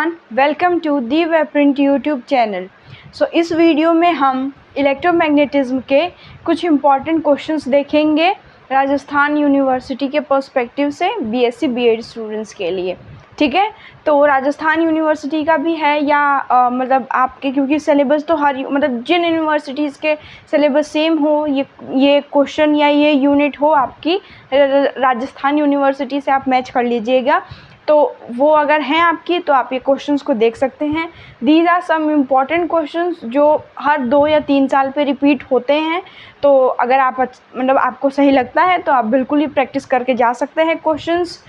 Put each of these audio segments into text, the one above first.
Everyone, welcome to the web print YouTube channel. इस video में हम इलेक्ट्रोमैग्नेटिज्म के कुछ इम्पॉर्टेंट क्वेश्चंस देखेंगे राजस्थान यूनिवर्सिटी के पर्सपेक्टिव से बीएससी बीएड स्टूडेंट्स के लिए। ठीक है, तो राजस्थान यूनिवर्सिटी का भी है या मतलब आपके, क्योंकि सिलेबस तो हर मतलब जिन यूनिवर्सिटीज़ के सिलेबस सेम हो, ये क्वेश्चन या ये यूनिट हो आपकी राजस्थान यूनिवर्सिटी से आप मैच कर लीजिएगा। तो वो अगर हैं आपकी तो आप ये क्वेश्चंस को देख सकते हैं। These are some important questions जो हर 2 या 3 साल पे रिपीट होते हैं। तो अगर आप मतलब आपको सही लगता है तो आप बिल्कुल ही प्रैक्टिस करके जा सकते हैं क्वेश्चंस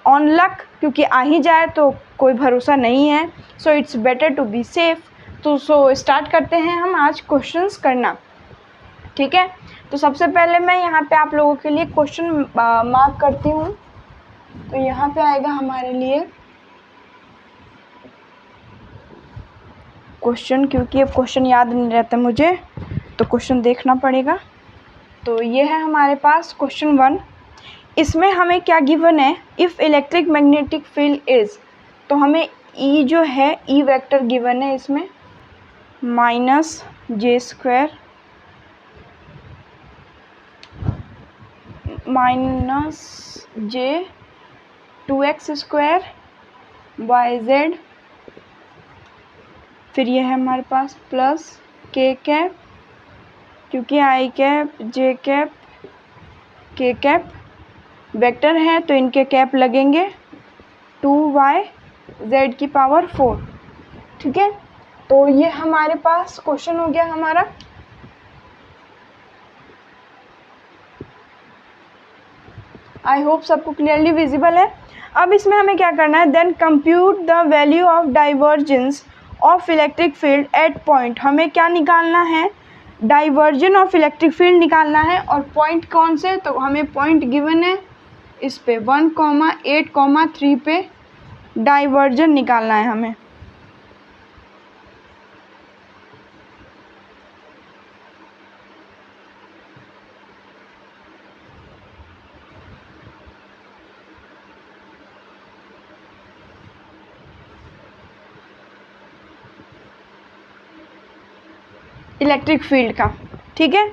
ऑन लक, क्योंकि आ ही जाए तो कोई भरोसा नहीं है। So it's better to be safe. तो स्टार्ट करते हैं हम आज क्वेश्चंस करना। ठीक है, तो सबसे पहले मैं यहाँ पे आप लोगों के लिए क्वेश्चन मार्क करती हूँ। तो यहाँ पे आएगा हमारे लिए क्वेश्चन, क्योंकि अब क्वेश्चन याद नहीं रहता मुझे तो क्वेश्चन देखना पड़ेगा। तो ये है हमारे पास क्वेश्चन 1। इसमें हमें क्या गिवन है, if electric magnetic field is, तो हमें ई जो है ई वेक्टर गिवन है इसमें -j² -j 2x² yz, फिर ये है हमारे पास प्लस k कैप, क्योंकि i cap j cap k cap vector है तो इनके कैप लगेंगे 2yz⁴। ठीक है, तो ये हमारे पास क्वेश्चन हो गया हमारा। आई होप सबको क्लियरली विजिबल है। अब इसमें हमें क्या करना है, then compute the value of divergence of electric field at point. हमें क्या निकालना है, डाइवर्जन ऑफ इलेक्ट्रिक फील्ड निकालना है। और पॉइंट कौन से, तो हमें पॉइंट गिवन है इस पे 1,8,3 पे डाइवर्जन निकालना है हमें। इलेक्ट्रिक फील्ड का। ठीक है,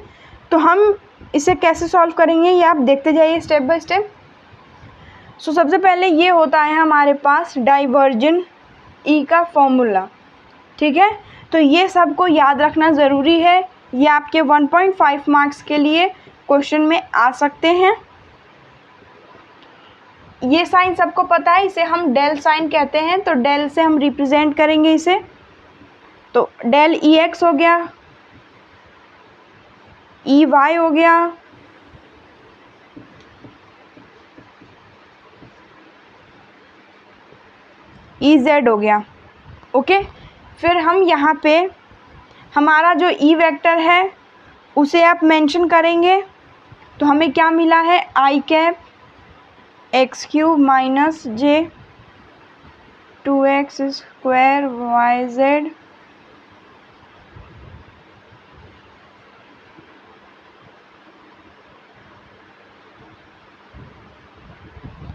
तो हम इसे कैसे सॉल्व करेंगे ये आप देखते जाइए स्टेप बाय स्टेप। सबसे पहले ये होता है हमारे पास डाइवर्जन ई का फॉर्मूला। ठीक है, तो ये सबको याद रखना ज़रूरी है। ये आपके 1.5 मार्क्स के लिए क्वेश्चन में आ सकते हैं। ये साइन सबको पता है, इसे हम डेल साइन कहते हैं। तो डेल से हम रिप्रेजेंट करेंगे इसे, तो डेल ई एक्स हो गया, ई वाई हो गया, ई जेड हो गया। ओके, फिर हम यहाँ पे हमारा जो ई वेक्टर है उसे आप मेंशन करेंगे। तो हमें क्या मिला है, आई cap x³ j 2x² yz।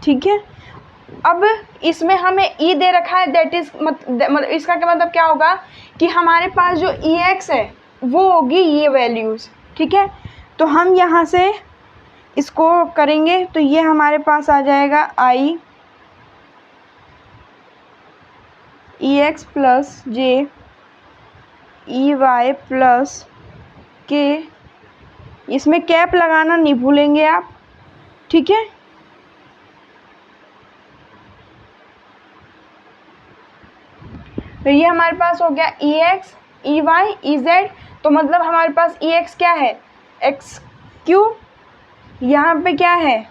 ठीक है, अब इसमें हमें ई दे रखा है, दैट इज मतलब इसका क्या मतलब क्या होगा कि हमारे पास जो ई एक्स है वो होगी ये वैल्यूज़। ठीक है, तो हम यहाँ से इसको करेंगे तो ये हमारे पास आ जाएगा आई ई एक्स प्लस जे ई वाई प्लस के, इसमें कैप लगाना नहीं भूलेंगे आप। ठीक है, तो ये हमारे पास हो गया E x E y E z. तो मतलब हमारे पास ई एक्स क्या है, x³, यहाँ पे क्या है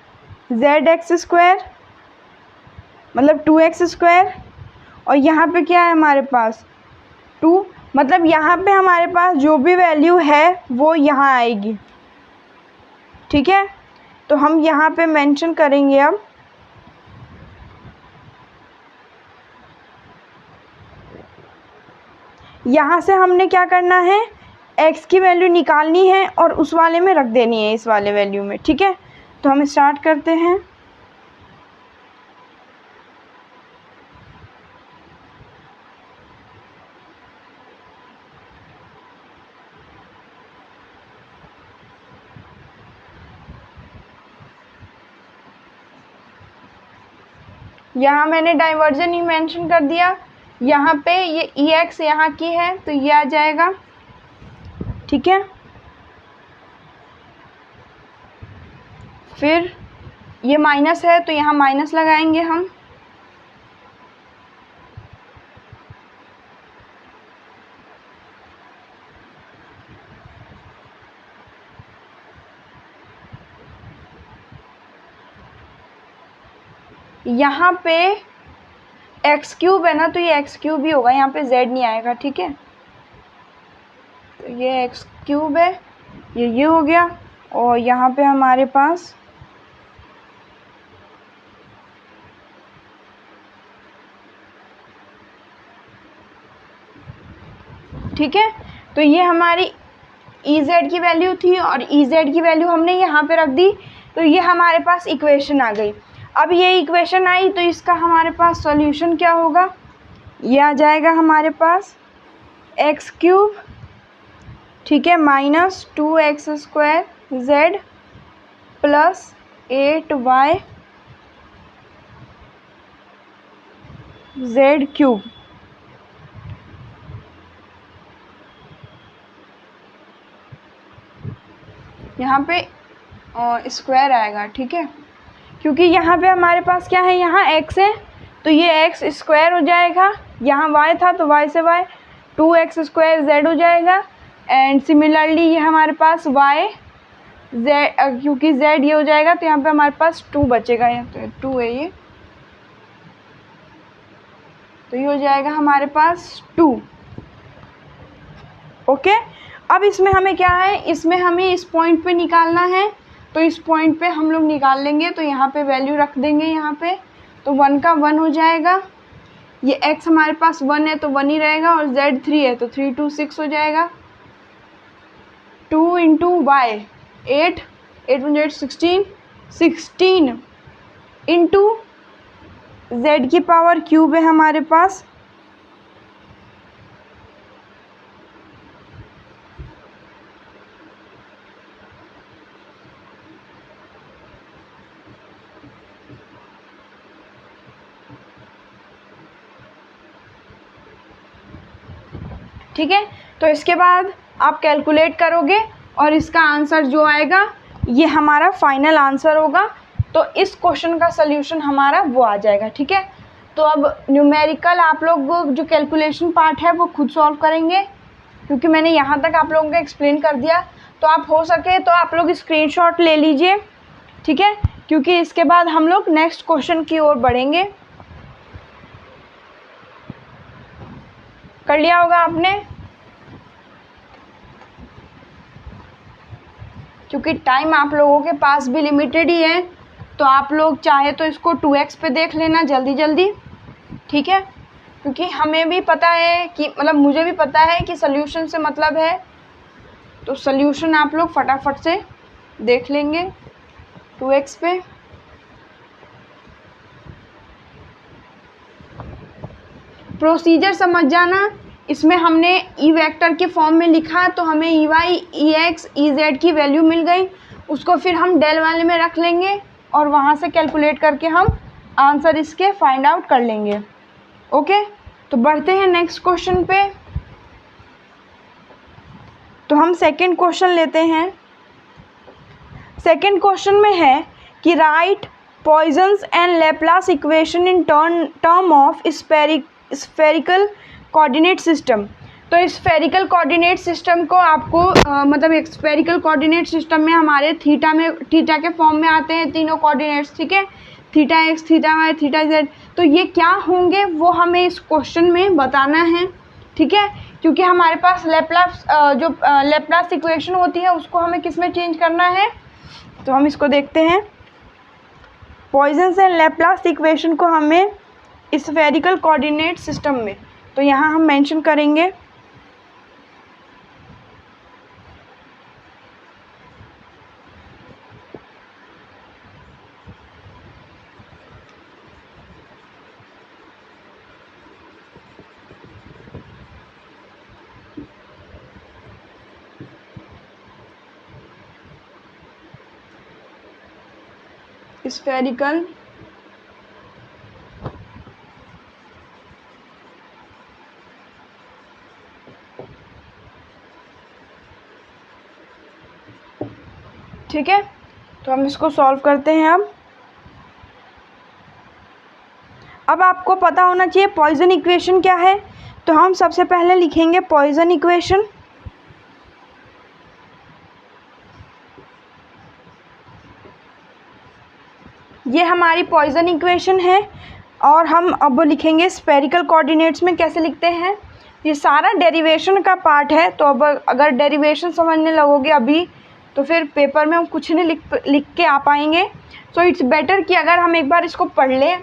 zx² मतलब 2x², और यहाँ पे क्या है हमारे पास 2, मतलब यहाँ पे हमारे पास जो भी वैल्यू है वो यहाँ आएगी। ठीक है, तो हम यहाँ पे मेंशन करेंगे। अब यहाँ से हमने क्या करना है, x की वैल्यू निकालनी है और उस वाले में रख देनी है, इस वाले वैल्यू में। ठीक है, तो हम स्टार्ट करते हैं। यहाँ मैंने डाइवर्जन ही मेंशन कर दिया। यहाँ पे ये EX यहाँ की है तो ये आ जाएगा, ठीक है। फिर ये माइनस है तो यहाँ माइनस लगाएंगे हम। यहाँ पे एक्स क्यूब है ना, तो ये एक्स क्यूब ही होगा, यहाँ पे जेड नहीं आएगा, ठीक है। तो ये एक्स क्यूब है, ये हो गया। और यहाँ पे हमारे पास ठीक है, तो ये हमारी EZ की वैल्यू थी और EZ की वैल्यू हमने यहाँ पे रख दी, तो ये हमारे पास इक्वेशन आ गई। अब ये इक्वेशन आई तो इसका हमारे पास सॉल्यूशन क्या होगा, ये आ जाएगा हमारे पास एक्स क्यूब, ठीक है, minus 2x² z plus 8y z cube. यहाँ पे स्क्वायर आएगा, ठीक है, क्योंकि यहाँ पे हमारे पास क्या है, यहाँ x है तो ये x स्क्वायर हो जाएगा, यहाँ y था तो y से y 2x² z हो जाएगा। एंड सिमिलरली ये हमारे पास y z, क्योंकि z ये हो जाएगा तो यहाँ पे हमारे पास 2 बचेगा, यहाँ तो 2 है ये, तो ये हो जाएगा हमारे पास 2। ओके, अब इसमें हमें क्या है, इसमें हमें इस पॉइंट पे निकालना है, तो इस पॉइंट पे हम लोग निकाल लेंगे। तो यहाँ पे वैल्यू रख देंगे यहाँ पे, तो 1 का 1 हो जाएगा। ये x हमारे पास 1 है तो 1 ही रहेगा, और z 3 है तो 3 2 6 हो जाएगा। 2 इंटू वाई 8 8 1 8 16 16 इंटू z की पावर क्यूब है हमारे पास, ठीक है। तो इसके बाद आप कैलकुलेट करोगे और इसका आंसर जो आएगा ये हमारा फाइनल आंसर होगा। तो इस क्वेश्चन का सल्यूशन हमारा वो आ जाएगा, ठीक है। तो अब न्यूमेरिकल आप लोग जो कैलकुलेशन पार्ट है वो खुद सॉल्व करेंगे, क्योंकि मैंने यहाँ तक आप लोगों को एक्सप्लेन कर दिया। तो आप हो सके तो आप लोग स्क्रीनशॉट ले लीजिए, ठीक है, क्योंकि इसके बाद हम लोग नेक्स्ट क्वेश्चन की ओर बढ़ेंगे। कर लिया होगा आपने, क्योंकि टाइम आप लोगों के पास भी लिमिटेड ही है, तो आप लोग चाहे तो इसको 2x पे देख लेना जल्दी जल्दी, ठीक है, क्योंकि हमें भी पता है कि मतलब मुझे भी पता है कि सल्यूशन से मतलब है, तो सल्यूशन आप लोग फटाफट से देख लेंगे 2x पे। प्रोसीजर समझ जाना, इसमें हमने ई वेक्टर के फॉर्म में लिखा तो हमें EY EX EZ की वैल्यू मिल गई, उसको फिर हम डेल वाले में रख लेंगे और वहाँ से कैलकुलेट करके हम आंसर इसके फाइंड आउट कर लेंगे। ओके, तो बढ़ते हैं नेक्स्ट क्वेश्चन पे। तो हम सेकंड क्वेश्चन लेते हैं। सेकंड क्वेश्चन में है कि write Poisson's and Laplace equation in term of spherical coordinate system. तो स्फेरिकल कोऑर्डिनेट सिस्टम को आपको मतलब स्फेरिकल कोऑर्डिनेट सिस्टम में हमारे थीटा के फॉर्म में आते हैं तीनों कोऑर्डिनेट्स, ठीक है, theta x theta y theta z। तो ये क्या होंगे वो हमें इस क्वेश्चन में बताना है, ठीक है, क्योंकि हमारे पास लेप्लास जो लेप्लास इक्वेशन होती है उसको हमें किस में चेंज करना है। तो हम इसको देखते हैं, पॉइजन्स एंड लेप्लास इक्वेशन को हमें स्फेरिकल कोऑर्डिनेट सिस्टम में, तो यहाँ हम मेंशन करेंगे स्फेरिकल ठीक है, तो हम इसको सॉल्व करते हैं। अब आपको पता होना चाहिए पॉइजन इक्वेशन क्या है। तो हम सबसे पहले लिखेंगे पॉइजन इक्वेशन। ये हमारी पॉइजन इक्वेशन है और हम अब लिखेंगे स्फेरिकल कोऑर्डिनेट्स में। कैसे लिखते हैं, ये सारा डेरिवेशन का पार्ट है, तो अब अगर डेरिवेशन समझने लगोगे अभी तो फिर पेपर में हम कुछ नहीं लिख के आ पाएंगे। सो इट्स बेटर कि अगर हम एक बार इसको पढ़ लें,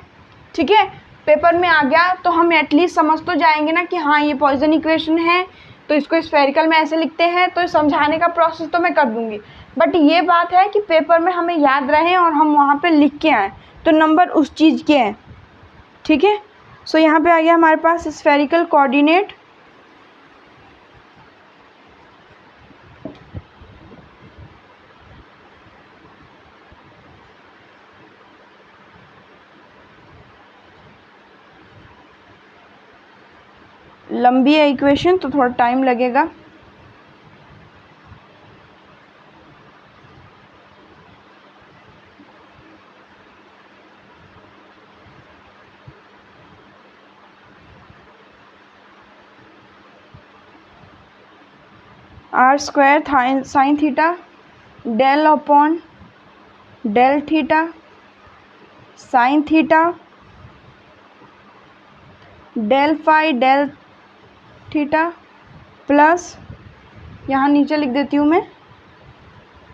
ठीक है, पेपर में आ गया तो हम एटलीस्ट समझ तो जाएंगे ना कि हाँ ये पॉइजन इक्वेशन है, तो इसको स्फेरिकल में ऐसे लिखते हैं। तो समझाने का प्रोसेस तो मैं कर दूँगी, बट ये बात है कि पेपर में हमें याद रहे और हम वहाँ पे लिख के आएँ, तो नंबर उस चीज़ के हैं, ठीक है। सो यहाँ पे आ गया हमारे पास स्फेरिकल कोऑर्डिनेट। लंबी है इक्वेशन तो थोड़ा टाइम लगेगा। R square sine theta del upon del theta sine theta del phi del theta plus, यहाँ नीचे लिख देती हूँ मैं,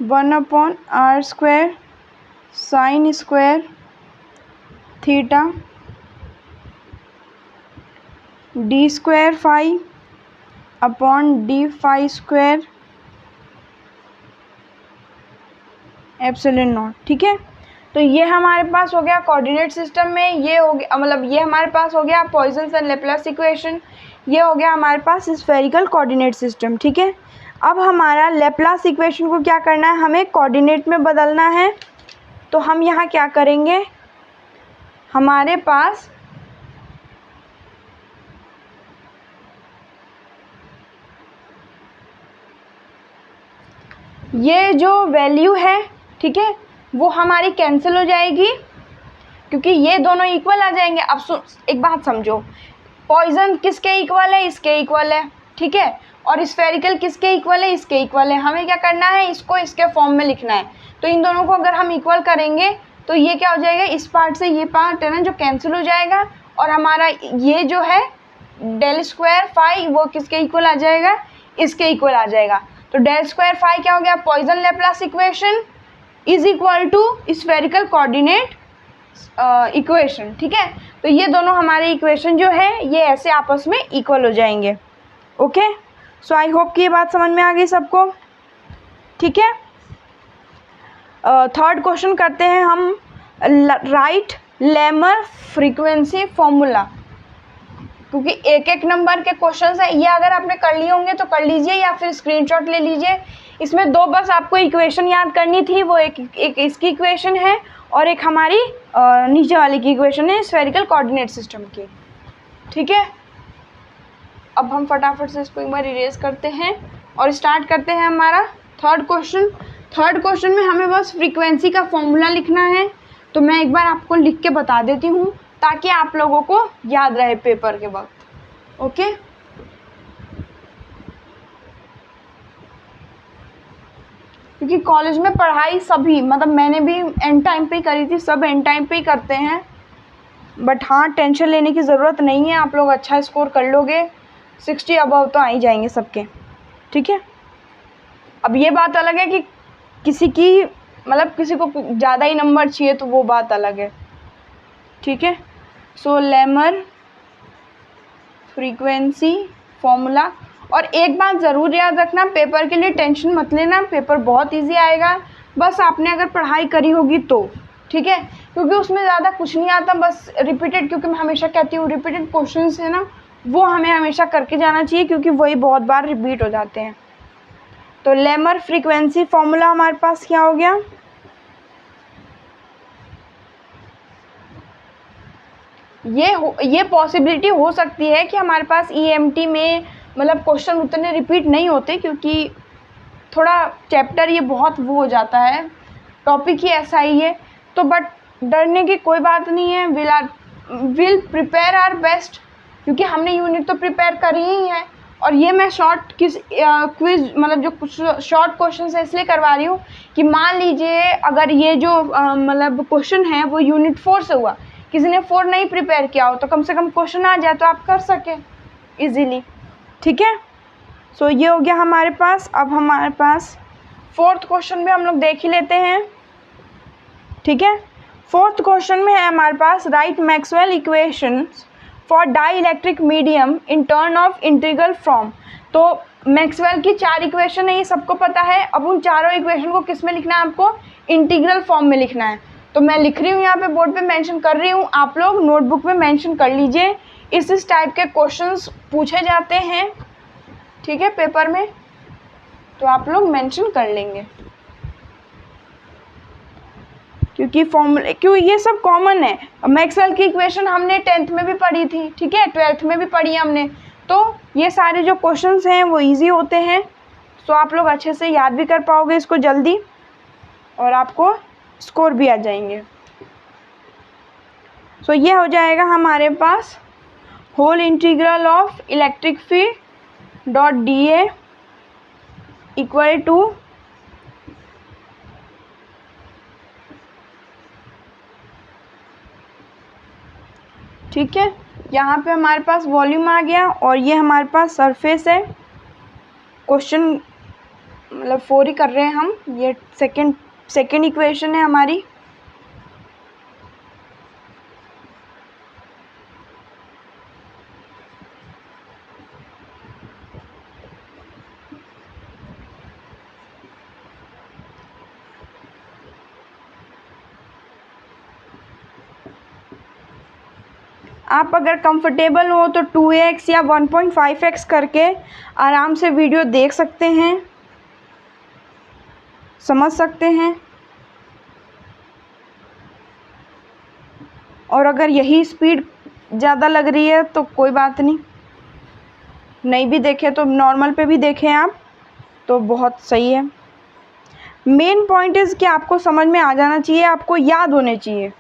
1/r² sine square theta d square phi upon d phi square epsilon naught, ठीक है। तो ये हमारे पास हो गया कोऑर्डिनेट सिस्टम में, ये हो गया मतलब ये हमारे पास हो गया पॉइजन एंड लेप्लेस इक्वेशन, ये हो गया हमारे पास स्फेरिकल कोऑर्डिनेट सिस्टम, ठीक है। अब हमारा लेप्लास इक्वेशन को क्या करना है, हमें कोऑर्डिनेट में बदलना है। तो हम यहाँ क्या करेंगे, हमारे पास ये जो वैल्यू है, ठीक है, वो हमारी कैंसिल हो जाएगी क्योंकि ये दोनों इक्वल आ जाएंगे। अब एक बात समझो, पॉइजन किसके इक्वल है, इसके इक्वल है, ठीक है, और स्फेरिकल किसके इक्वल है, इसके इक्वल है। हमें क्या करना है, इसको इसके फॉर्म में लिखना है। तो इन दोनों को अगर हम इक्वल करेंगे तो ये क्या हो जाएगा, इस पार्ट से ये पार्ट है ना जो कैंसिल हो जाएगा, और हमारा ये जो है डेल स्क्वायर फाई वो किसके इक्वल आ जाएगा, इसके इक्वल आ जाएगा। तो डेल स्क्वायर फाई क्या हो गया, Poisson Laplace equation is equal to spherical coordinate equation, ठीक है। तो ये दोनों हमारे इक्वेशन जो है ये ऐसे आपस में इक्वल हो जाएंगे। ओके, सो आई होप कि ये बात समझ में आ गई सबको, ठीक है। थर्ड क्वेश्चन करते हैं हम, राइट लेमर फ्रीक्वेंसी फॉर्मूला, क्योंकि एक एक नंबर के क्वेश्चंस है। ये अगर आपने कर लिए होंगे तो कर लीजिए या फिर स्क्रीनशॉट ले लीजिए। इसमें दो बस आपको इक्वेशन याद करनी थी, वो एक इसकी इक्वेशन है और एक हमारी नीचे वाली की इक्वेशन है स्फेरिकल कोऑर्डिनेट सिस्टम की, ठीक है। अब हम फटाफट से इसको एक बार इरेज करते हैं और स्टार्ट करते हैं हमारा थर्ड क्वेश्चन। थर्ड क्वेश्चन में हमें बस फ्रीक्वेंसी का फॉर्मूला लिखना है। तो मैं एक बार आपको लिख के बता देती हूँ ताकि आप लोगों को याद रहे पेपर के वक्त। ओके, क्योंकि कॉलेज में पढ़ाई सभी मतलब मैंने भी एंड टाइम पे ही करी थी, सब एंड टाइम पे ही करते हैं, बट हाँ टेंशन लेने की ज़रूरत नहीं है। आप लोग अच्छा स्कोर कर लोगे, 60 अबव तो आ ही जाएंगे सबके, ठीक है। अब ये बात अलग है कि किसी की मतलब किसी को ज़्यादा ही नंबर चाहिए तो वो बात अलग है, ठीक है। सो लेमर फ्रीक्वेंसी फॉर्मूला, और एक बात ज़रूर याद रखना, पेपर के लिए टेंशन मत लेना, पेपर बहुत इजी आएगा, बस आपने अगर पढ़ाई करी होगी तो, ठीक है। क्योंकि उसमें ज़्यादा कुछ नहीं आता, बस रिपीटेड, क्योंकि मैं हमेशा कहती हूँ रिपीटेड क्वेश्चंस है ना वो हमें हमेशा करके जाना चाहिए क्योंकि वही बहुत बार रिपीट हो जाते हैं। तो लेमर फ्रीक्वेंसी फॉर्मूला हमारे पास क्या हो गया, ये पॉसिबिलिटी हो सकती है कि हमारे पास ईएमटी में मतलब क्वेश्चन उतने रिपीट नहीं होते, क्योंकि थोड़ा चैप्टर ये बहुत वो हो जाता है, टॉपिक ही ऐसा ही है। तो बट डरने की कोई बात नहीं है, विल प्रिपेयर आवर बेस्ट, क्योंकि हमने यूनिट तो प्रिपेयर करी ही है। और ये मैं शॉर्ट क्विज मतलब जो कुछ शॉर्ट क्वेश्चन है इसलिए करवा रही हूँ कि मान लीजिए अगर ये जो मतलब क्वेश्चन है वो यूनिट 4 से हुआ, किसी ने 4 नहीं प्रिपेयर किया हो, तो कम से कम क्वेश्चन आ जाए तो आप कर सकें इजीली, ठीक है। सो ये हो गया हमारे पास। अब हमारे पास 4th क्वेश्चन में हम लोग देख ही लेते हैं, ठीक है। 4th क्वेश्चन में है हमारे पास, right Maxwell equations for dielectric medium in term of integral form. तो मैक्सवेल की 4 इक्वेशन है, ये सबको पता है। अब उन चारों इक्वेशन को किस में लिखना है, आपको इंटीग्रल फॉर्म में लिखना है। तो मैं लिख रही हूँ यहाँ पे बोर्ड पे मेंशन कर रही हूँ, आप लोग नोटबुक में मेंशन कर लीजिए। इस टाइप के क्वेश्चंस पूछे जाते हैं, ठीक है, पेपर में, तो आप लोग मेंशन कर लेंगे, क्योंकि फॉर्मूले क्यों ये सब कॉमन है। मैक्सवेल की इक्वेशन हमने 10th में भी पढ़ी थी, ठीक है, 12th में भी पढ़ी हमने। तो ये सारे जो क्वेश्चंस हैं वो इजी होते हैं, तो आप लोग अच्छे से याद भी कर पाओगे इसको जल्दी, और आपको स्कोर भी आ जाएंगे। सो ये हो जाएगा हमारे पास whole integral of electric field dot dA equal to ठीक है, यहाँ पे हमारे पास वॉल्यूम आ गया और ये हमारे पास सरफेस है। क्वेश्चन मतलब 4 ही कर रहे हैं हम, ये सेकेंड इक्वेशन है हमारी। आप अगर कंफर्टेबल हो तो 2x या 1.5x करके आराम से वीडियो देख सकते हैं, समझ सकते हैं। और अगर यही स्पीड ज़्यादा लग रही है तो कोई बात नहीं भी देखे तो नॉर्मल पे भी देखें आप, तो बहुत सही है। मेन पॉइंट इज़ कि आपको समझ में आ जाना चाहिए, आपको याद होने चाहिए,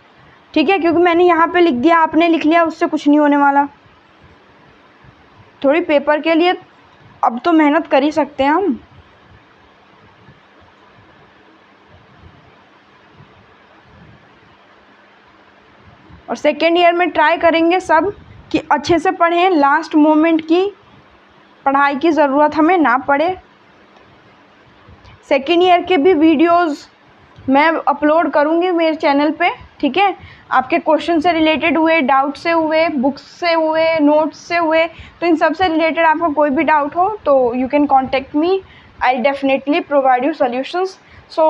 ठीक है, क्योंकि मैंने यहाँ पे लिख दिया, आपने लिख लिया, उससे कुछ नहीं होने वाला। थोड़ी पेपर के लिए अब तो मेहनत कर ही सकते हैं हम। और सेकेंड ईयर में ट्राई करेंगे सब कि अच्छे से पढ़ें, लास्ट मोमेंट की पढ़ाई की ज़रूरत हमें ना पड़े। सेकेंड ईयर के भी वीडियोस मैं अपलोड करूँगी मेरे चैनल पे, ठीक है। आपके क्वेश्चन से रिलेटेड हुए, डाउट से हुए, बुक्स से हुए, नोट्स से हुए, तो इन सब से रिलेटेड आपको कोई भी डाउट हो तो you can contact me, I definitely provide you solutions. So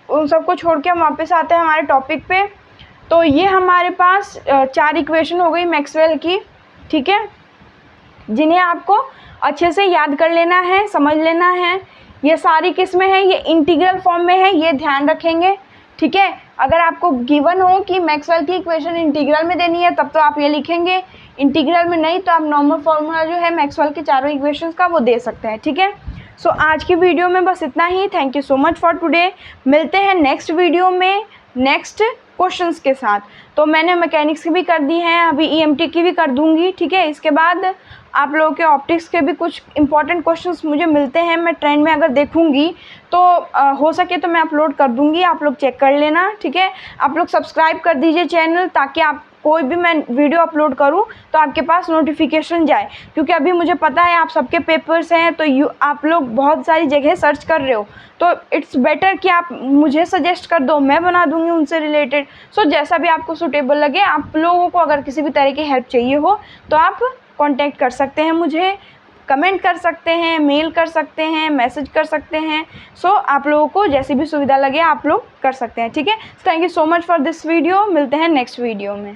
उन सबको छोड़ के हम वापस आते हैं हमारे टॉपिक पे। तो ये हमारे पास 4 इक्वेशन हो गई मैक्सवेल की, ठीक है, जिन्हें आपको अच्छे से याद कर लेना है, समझ लेना है। ये सारी किस्में हैं, ये इंटीग्रल फॉर्म में है, ये ध्यान रखेंगे, ठीक है। अगर आपको गिवन हो कि मैक्सवेल की इक्वेशन इंटीग्रल में देनी है तब तो आप ये लिखेंगे, इंटीग्रल में नहीं तो आप नॉर्मल फार्मूला जो है मैक्सवेल के चारों इक्वेशंस का वो दे सकते हैं, ठीक है। सो आज की वीडियो में बस इतना ही। Thank you so much for today. मिलते हैं नेक्स्ट वीडियो में नेक्स्ट क्वेश्चंस के साथ। तो मैंने मैकेनिक्स की भी कर दी हैं, अभी ईएमटी की भी कर दूंगी, ठीक है। इसके बाद आप लोगों के ऑप्टिक्स के भी कुछ इंपॉर्टेंट क्वेश्चंस मुझे मिलते हैं, मैं ट्रेंड में अगर देखूंगी तो हो सके तो मैं अपलोड कर दूंगी, आप लोग चेक कर लेना, ठीक है। आप लोग सब्सक्राइब कर दीजिए चैनल, ताकि आप कोई भी मैं वीडियो अपलोड करूं तो आपके पास नोटिफिकेशन जाए, क्योंकि अभी मुझे पता है आप सबके पेपर्स हैं तो आप लोग बहुत सारी जगह सर्च कर रहे हो, तो इट्स बेटर कि आप मुझे सजेस्ट कर दो, मैं बना दूंगी उनसे रिलेटेड। सो जैसा भी आपको सूटेबल लगे, आप लोगों को अगर किसी भी तरह की हेल्प चाहिए हो तो आप कांटेक्ट कर सकते हैं मुझे, कमेंट कर सकते हैं, मेल कर सकते हैं, मैसेज कर सकते हैं। सो आप लोगों को जैसी भी सुविधा लगे आप लोग कर सकते हैं, ठीक है। Thank you so much for this video. मिलते हैं नेक्स्ट वीडियो में।